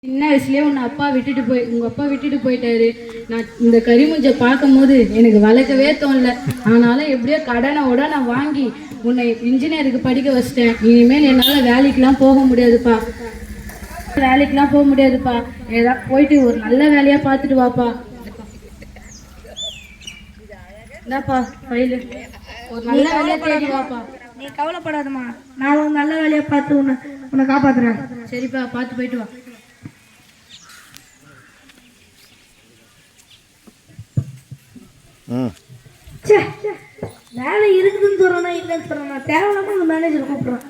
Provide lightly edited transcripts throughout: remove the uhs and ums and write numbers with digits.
சின்ன வயசுலேயே உங்கள் அப்பா விட்டுட்டு போயிட்டாரு. நான் இந்த கரிமுஞ்சை பார்க்கும் போது எனக்கு வளர்க்கவே தோணல. ஆனாலும் எப்படியோ கடனை நான் வாங்கி உன்னை இன்ஜினியருக்கு படிக்க வச்சிட்டேன். இனிமேல் என்னால் வேலைக்கெலாம் போக முடியாதுப்பா. ஏதாவது போயிட்டு ஒரு நல்ல வேலையாக பார்த்துட்டு வாப்பா. என்னப்பா ஃபைலு, ஒரு நல்ல வேலையாக தேடி வாப்பா. நீ கவலைப்படாதம்மா, நான் ஒரு நல்ல வேலையை பார்த்து உன்னை காப்பாத்துறேன். சரிப்பா, பார்த்து போயிட்டு வா. வேலை இருக்குதுன்னு சொல்றேன்னா இல்லைன்னு சொல்றேன்னா தேவையில்லாம அந்த மேனேஜர் கூப்பிடுறான்.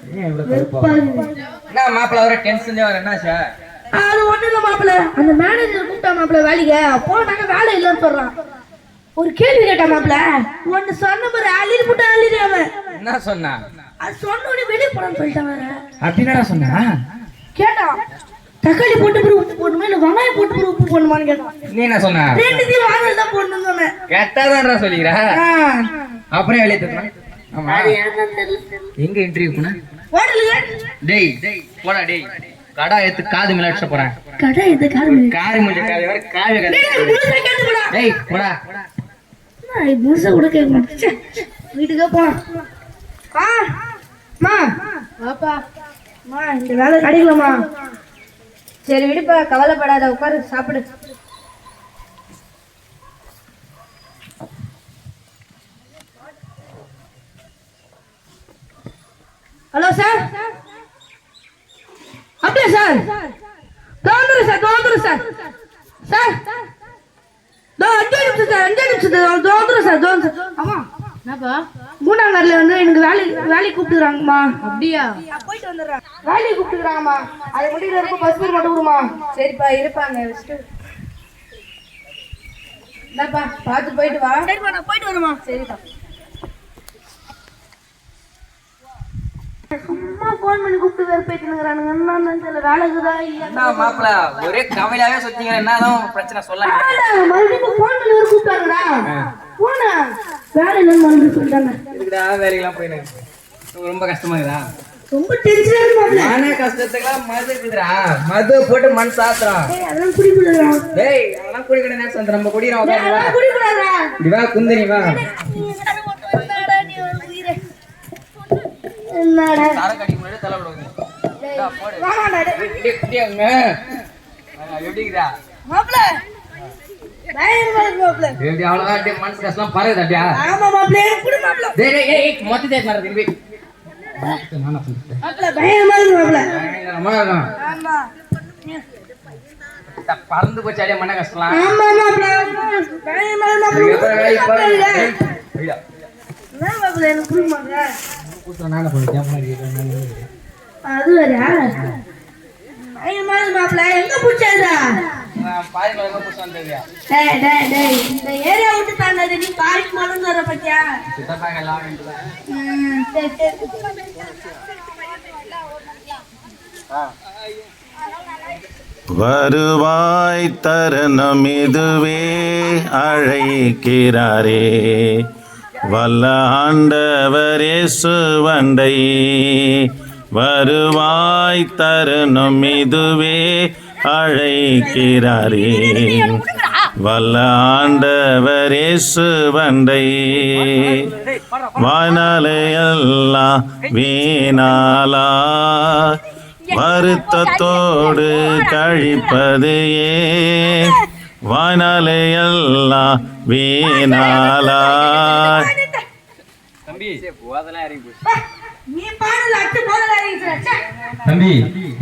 அது ஒண்ணு இல்ல மாப்பிள்ள, அந்த மேனேஜர் கூப்பிட்டா மாப்பிள்ள வேலைக்கு போனாங்க, வேலை இல்லைன்னு சொல்றான். ஒரு கேள்வி கேட்டா மாப்பிள்ள, ஒன்னு சொன்ன மாதிரி அழிவு போட்டு அழிவு. அவன் என்ன சொன்னா? அது சொன்ன வெளியே போறான்னு சொல்லிட்டான். அப்படின்னா சொன்னா கேட்டான், தக்காளி போட்டு உப்பு போடணுமா இல்ல வெங்காயம் போட்டு உப்பு போடணுமான்னு கேட்டான். நீ என்ன சொன்ன? ரெண்டுத்தையும் வாங்கதான் போடணும்னு சொன்னேன். கேட்டாதான்டா சொல்லிக்கிறா. அப்புறம் வெளியே தரணும். ஆமா, எங்க இன்டர்வியூ போன? டேய் போடா டேய், கடா எடுத்து காது மேல அடிச்ச போறேன். கடை எது காது காரி மூஞ்சி காது வர காவி காது. டேய் போடா. நான் முழுசா கூட கேட்க மாட்டேன். வீட்டுக்கே போலாம். வாப்பா. இந்த வேலை கிடைக்கலாமா? சரி விடுப்பா, கவலைப்படாத, உட்காரு சாப்பிடு. Hello sir. அப்படியா சார்? தோந்துரு சார். சார் 5 நிமிஷம் தோந்துரு சார். ஆமா, என்னப்பா? மூணாங்கர்ல எனக்கு வேலைக்கு கூப்பிட்டுறாங்கம்மா. அப்படியா? போயிட்டு வந்துடுறேன். வேலைக்கு கூப்பிட்டுறாங்கம்மா, அது முடியல இருக்கும். பஸ் பேர் மட்டும் விடுமா? சரிப்பா, இருப்பாங்க. என்னப்பா, பார்த்து போயிட்டு வா. சரிப்பா, நான் போயிட்டு வருமா? சரிப்பா. சும்மா போன் பண்ணி கூப்பிட்டு வேற போயிட்டுங்கிறானுங்க. என்னன்னு தெரியல, வேலைக்குதா இல்ல. என்ன மாப்பிள ஒரே கவலையாவே சுத்தீங்க? என்னதான் பிரச்சனை சொல்ல? மறுபடியும் போன் பண்ணி வேற கூப்பிட்டாங்கடா. போன வேலை இல்லைன்னு மறுபடியும் சொல்லிட்டாங்க. இதுக்குடா வேலைக்கெல்லாம் போயினு ரொம்ப கஷ்டமா இருக்குதா? ரொம்ப டென்ஷனா இருக்கு. மன கஷ்டத்துக்குலாம் மது இருக்குதுடா. மது போட்டு மண் சாத்துறான். அதெல்லாம் குடிக்கூடாதா? டேய் அதெல்லாம் குடிக்கிற நேரம் நம்ம குடிக்கிறோம். அதெல்லாம் குடிக்கூடாதா? இப்படி வா குந்தனி வா. என்னடா சரக்கு அடிக்க முன்னாடி தலை விடுங்க. எப்படிக்குதா மாப்ள? எப்படி அவ்வளவுதான் மனசு கஷ்டம் பரவுது அப்படியா? ஆமா மாப்ள, குடி மாப்ள. டேய் மொத்த தேய்க்க மாட்டேன் திரும்பி. மாப்ள பயமா இருக்கு மாப்ள. ஆமா, பறந்து போச்சு அடியா மன கஷ்டலாம். ஆமா மாப்ள, பயமா இருக்கு மாப்ள. என்ன மாப்ள எனக்கு புரிய மாட்டே. அது வேறயா? பயமா இருக்கு மாப்ள. எங்க புடிச்சதா? பாதி மலங்க புடிச்சு வந்தது. டேய் இந்த ஏரியா விட்டு தாண்டது நீ பாதி மலங்க வர பத்தியா? சித்தப்பாங்க எல்லாம் வேண்டுதா. சரி. வருவாய் தருணம் இதுவே அழைக்கிறாரே, வல்ல ஆண்டவர் இயேசுவண்டை. வருவாய் தருணம் இதுவே அழைக்கிறாரே, வல்ல ஆண்டவர் இயேசுவண்டை. வானாலையெல்லாம் வீணாலா வருத்தத்தோடு கழிப்பது ஏன்? வானாலையெல்லாம் வீணாலா. தம்பி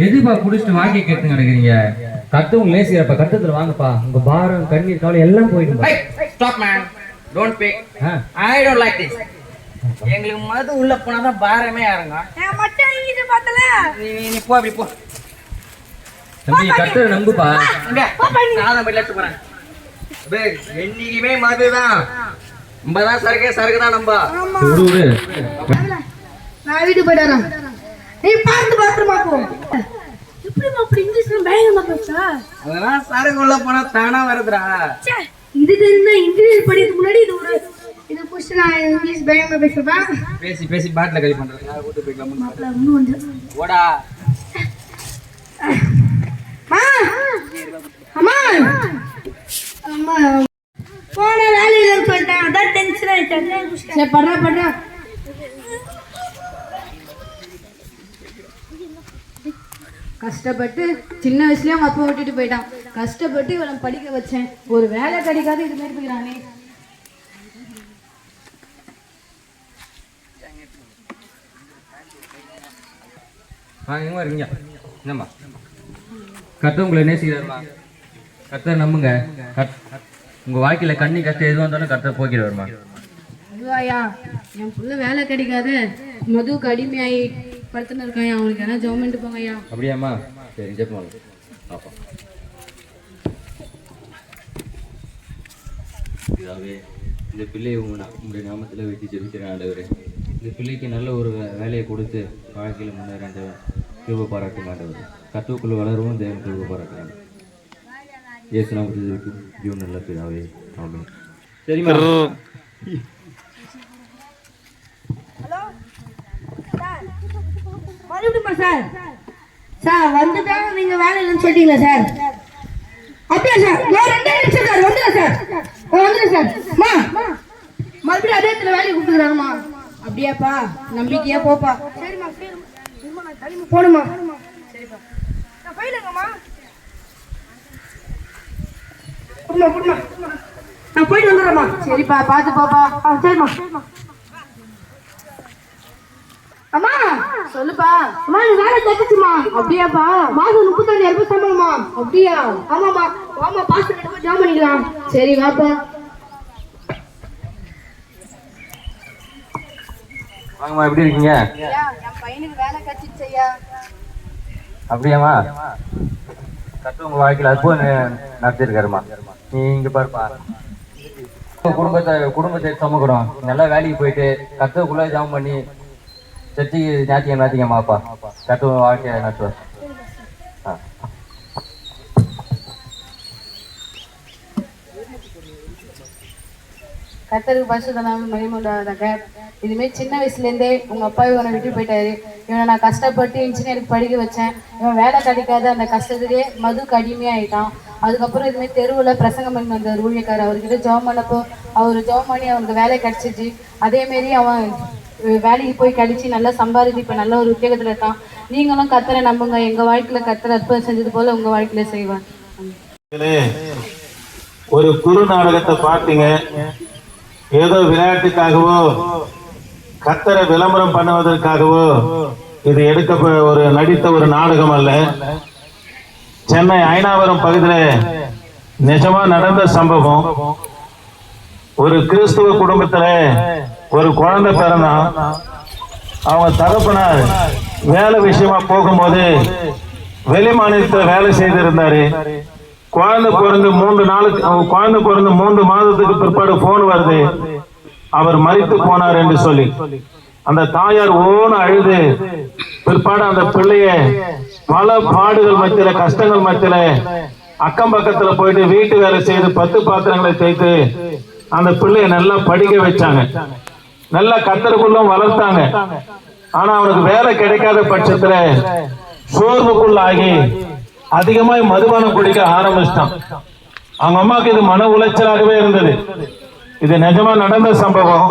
எதுப்பா குடிச்சிட்டு வாங்கி கேட்டு நடக்கிறீங்க? கத்தும் லேசியப்பா, கட்டத்துல வாங்கப்பா. உங்க பாரம் கண்ணீர் கவலை எல்லாம் போயிடுப்பா. Stop man, don't pay. I don't like this. எங்களுக்கு மது உள்ள போனாதான் பாரமே இறங்கும். நீ போ, அப்படி போ. தம்பி கட்டுற நம்புப்பா. நான் போய் லட்டு போறேன். என்னைக்குமே மதுதான். நம்மதான் சரக்கு தான் நம்ப. நான் வீட்டுக்கு போயிட்டு வரேன். நீ பாத்துமா போ. எப்படி அப்படி இங்கிலீஷ்ல பயங்கரமா பேசுறா? அதெல்லாம் சரக்கு உள்ள போனா தானா வருதுடா. இது என்ன இன்ஜினியர் படிக்கிறதுக்கு முன்னாடி இது புடிச்சு நான் இங்கிலீஷ் பயங்கரமா பேசுறேன். பேசி பாட்டில கழி பண்றேன். யாரை கூட்டு போய்க்கலாம். மாப்ள இன்னும் வந்து ஓடா. மா அம்மா அம்மா போன வேலையில சொல்லிட்டேன், அதான் டென்ஷன் ஆயிட்டேன். சரி படுறா. கஷ்டப்பட்டு சின்ன வயசுலயே அவங்க அப்பா விட்டுட்டு போயிட்டான். கஷ்டப்பட்டு இவளை படிக்க வச்சேன். ஒரு வேலை கிடைக்காது இது மாதிரி போயிடானே. எங்க இருக்கீங்க? என்னம்மா கர்த்தர் உங்களை நேசிக்கிறாருமா. கர்த்தர் நம்புங்க. உங்க வாழ்க்கையில கண்ணி கஷ்டம் எதுவாக இருந்தாலும் கர்த்தர் போக்கிடுவாருமா. ஐயா என் புள்ள வேலை கிடைக்காத மதுவுக்கு அடிமையாகி படுத்துன்னு இருக்கான். அவனுக்கு என்ன ஜெபம் போங்க ஐயா. அப்படியாம்மா? சரி ஜெபம் பாப்பா. இதாவே இந்த பிள்ளையை உங்களுடைய நாமத்தில் வச்சு ஜெபிக்கிறேன் ஆண்டவரே. இந்த பிள்ளைக்கு நல்ல ஒரு வேலையை கொடுத்து வாழ்க்கையில் முன்னேற கிருபை பாராட்டும் ஆண்டவர். கத்துவுக்குள்ள வளரவும் தேவன் கிருபை பாராட்டுறாங்க. இயேசு நாமத்தில் ஜீவன் நல்ல பிதாவே ஆமென். சரிம்மா. மறுபடியுமா சார்? சார் வந்துட்டாங்க, நீங்க வேலையிலன்னு சொல்லிட்டீங்களா சார்? அப்படியா சார்? நான் 2 நிமிஷம் சார் வந்துடுறேன் சார். வந்துடுறேன் சார். மறுபடியும் அதே இடத்துல வேலையை கொடுத்துக்கிறாங்கம்மா. அப்படியாப்பா? நம்பிக்கையா போப்பா. சரிம்மா போணுமா? சரிப்பா. நான் போயிடுங்கம்மா. போடுமா நான் போயிட்டு வந்துடுறேம்மா. சரிப்பா பார்த்து போப்பா. சரிம்மா. அம்மா சொல்லுப்பா. அம்மா நீ வேலை கிடைச்சுமா? அப்படியாப்பா? மாதம் 35,000 ரூபாய் சம்பளமா? அப்படியா? ஆமாம்மா. வாமா பாஸ்டர் கிட்ட போய் ஜாம் பண்ணிக்கலாம். சரி வாப்பா. வாங்கம்மா, எப்படி இருக்கீங்க? என் பையனுக்கு வேலை கிடைச்சிச்சு ஐயா. அப்படியாம்மா? கத்து உங்க வாழ்க்கையில் அற்புதம் நடத்திருக்காருமா. நீ இங்க பாருப்பா, குடும்பத்தை சமக்கிறோம். நல்லா வேலைக்கு போயிட்டு கத்துக்குள்ள ஜாம் பண்ணி சர்ச்சைக்கு ஞாத்தியமாப்பா. கத்து வாழ்க்கையை நடத்துவார். கர்த்தருக்கு பரிசுத்த நாமம் மகிமையுண்டாவதாக. இதுமாரி சின்ன வயசுலேருந்தே உங்கள் அப்பா இவனை விட்டு போயிட்டாரு. இவனை நான் கஷ்டப்பட்டு இன்ஜினியருக்கு படிக்க வச்சேன். இவன் வேலை கிடைக்காத அந்த கஷ்டத்துலேயே மதுக்கு அடிமையாகிட்டான். அதுக்கப்புறம் இதுமாரி தெருவில் பிரசங்கம் பண்ணி வந்தார் ஊழியக்காரர். அவர்கிட்ட ஜெபம் பண்ணப்போ அவர் ஜெபம் பண்ணி அவனுக்கு வேலை கிடச்சிச்சு. அதேமாரி அவன் வேலைக்கு போய் கிடைச்சி நல்லா சம்பாதிச்சு இப்போ நல்ல ஒரு உத்தியோகத்தில் இருக்கான். நீங்களும் கர்த்தரை நம்புங்க. எங்கள் வாழ்க்கையில் கர்த்தர் அற்புதம் செஞ்சது போல் உங்கள் வாழ்க்கையில் செய்வான். ஒரு குறு நாடகத்தை பார்த்தீங்க. ஏதோ விளையாட்டுக்காகவோ கர்த்தரை விளம்பரம் பண்ணுவதற்காகவோ இது ஒரு நடித்த ஒரு நாடகம் அல்ல. சென்னை ஐனாவரம் பகுதியில் நிஜமா நடந்த சம்பவம். ஒரு கிறிஸ்துவ குடும்பத்துல ஒரு குழந்தை பிறந்தான். அவங்க தகப்பனார் வேலை விஷயமா போகும்போது வெளி மாநிலத்துல வேலை செய்திருந்தாரு. குழந்தை பிறந்து 3 மாதத்துக்கு பிற்பாடு போன் வருது, அவர் மரித்து போனார் என்று சொல்லி. அந்த தாயார் ஓன அழுது பிற்பாடு அந்த பிள்ளைய பல பாடுகள் மத்தியில கஷ்டங்கள் மத்தியில அக்கம் பக்கத்துல போயிட்டு வீட்டு வேலை செய்து 10 பாத்திரங்களை தேய்த்து அந்த பிள்ளைய நல்லா படிக்க வச்சாங்க. நல்லா கர்த்தருக்குள்ள வளர்த்தாங்க. ஆனா அவனுக்கு வேலை கிடைக்காத பட்சத்துல சோர்வுக்குள்ளாகி அதிகமாய் மதுபானம் குடிக்க ஆரம்பிச்சிட்டான். அவங்க அம்மாவுக்கு இது மன உளைச்சலாகவே இருந்தது. இது நிஜமா நடந்த சம்பவம்.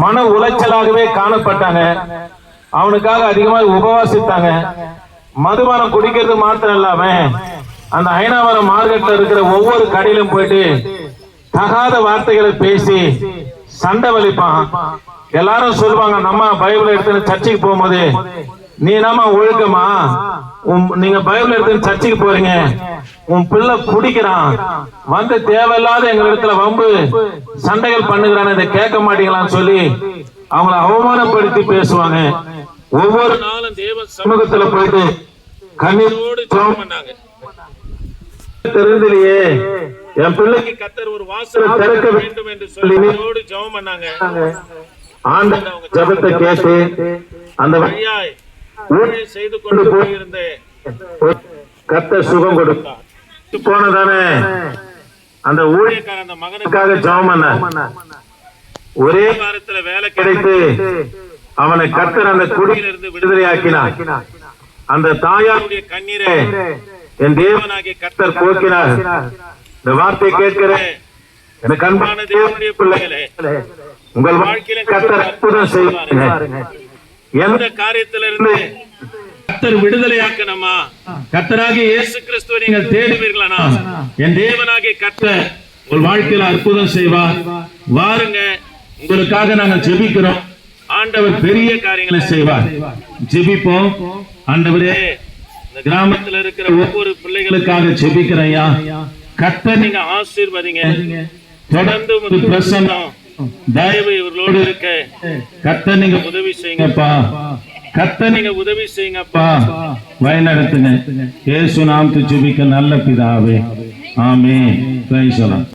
மன உளைச்சலாகவே காணப்பட்டாங்க. அவனுக்காக அதிகமாக உபவாசித்தாங்க. மதுபானம் குடிக்கிறது மாத்திரம் இல்லாம அந்த ஐனாவரம் மார்க்கெட்ல இருக்கிற ஒவ்வொரு கடையிலும் போயிட்டு தகாத வார்த்தைகளை பேசி சண்டை வலிப்பான். எல்லாரும் சொல்லுவாங்க, நம்ம பைபிள் எடுத்து சர்ச்சைக்கு போகும்போது, நீ நம்ம ஒழுக்கமா, நீங்க பைபிள் எடுத்து சர்ச்சைக்கு போறீங்க, உன் பிள்ளை குடிக்கிறான், வந்து தேவையில்லாத எங்க இடத்துல வம்பு சண்டைகள் பண்ணுகிறான், இதை கேட்க மாட்டீங்களான்னு சொல்லி அவங்களை அவமானப்படுத்தி பேசுவாங்க. ஒவ்வொரு நாளும் தேவ சமூகத்துல போயிட்டு கண்ணீரோடு ஜெபம் பண்ணாங்க. தெரிஞ்சலையே என் பிள்ளைக்கு கர்த்தர் ஒரு வாசலை திறக்க வேண்டும் என்று சொல்லி ஜெபம் பண்ணாங்க. ஆண்டவர் அவங்க ஜெபத்தை கேட்டு அந்த வழியாய் ஊழியம் செய்து கொண்டு போயிருந்த கர்த்தர் சுகம் கொடுத்தார். போனதானே அந்த ஊழியக்கார அந்த மகனுக்காக ஜெபம் பண்ண ஒரே வாரத்துல வேலை கிடைத்து அவனை கர்த்தர் அந்த குடியிலிருந்து விடுதலை ஆக்கினார். அந்த தாயாருடைய கண்ணீரை என் தேவனாகிய கர்த்தர் போக்கினார். இந்த வார்த்தை கேட்கிறேன் எனக்கு அன்பான தேவனுடைய பிள்ளைகளே, உங்கள் வாழ்க்கையில கர்த்தர் அற்புதம் செய்வாருங்க. எந்த காரியத்திலிருந்து கர்த்தர் விடுதலையாக்கணுமா, கர்த்தராகிய இயேசு கிறிஸ்துவை நீங்கள் தேடுவீர்களானா, என் தேவனாகிய கர்த்தர் உங்கள் வாழ்க்கையில அற்புதம் செய்வார். வாருங்க, உங்களுக்காக நாங்கள் ஜெபிக்கிறோம். ஆண்டவர் பெரிய காரியங்களை செய்வார். ஜெபிப்போம். ஆண்டவரே, இந்த கிராமத்தில் இருக்கிற ஒவ்வொரு பிள்ளைகளுக்காக ஜெபிக்கிறையா, கர்த்தர் நீங்க ஆசீர்வதிங்க. தொடர்ந்து ஒரு பிரசன்னம் தயவு இவர்களோடு இருக்க கர்த்தர் நீங்க உதவி செய்யுங்கப்பா. கர்த்தர் நீங்க உதவி செய்யுங்கப்பா. வழிநடத்துங்க. இயேசு நாமத்தில் ஜெபிக்க நல்ல பிதாவே, ஆமென். Praise the Lord.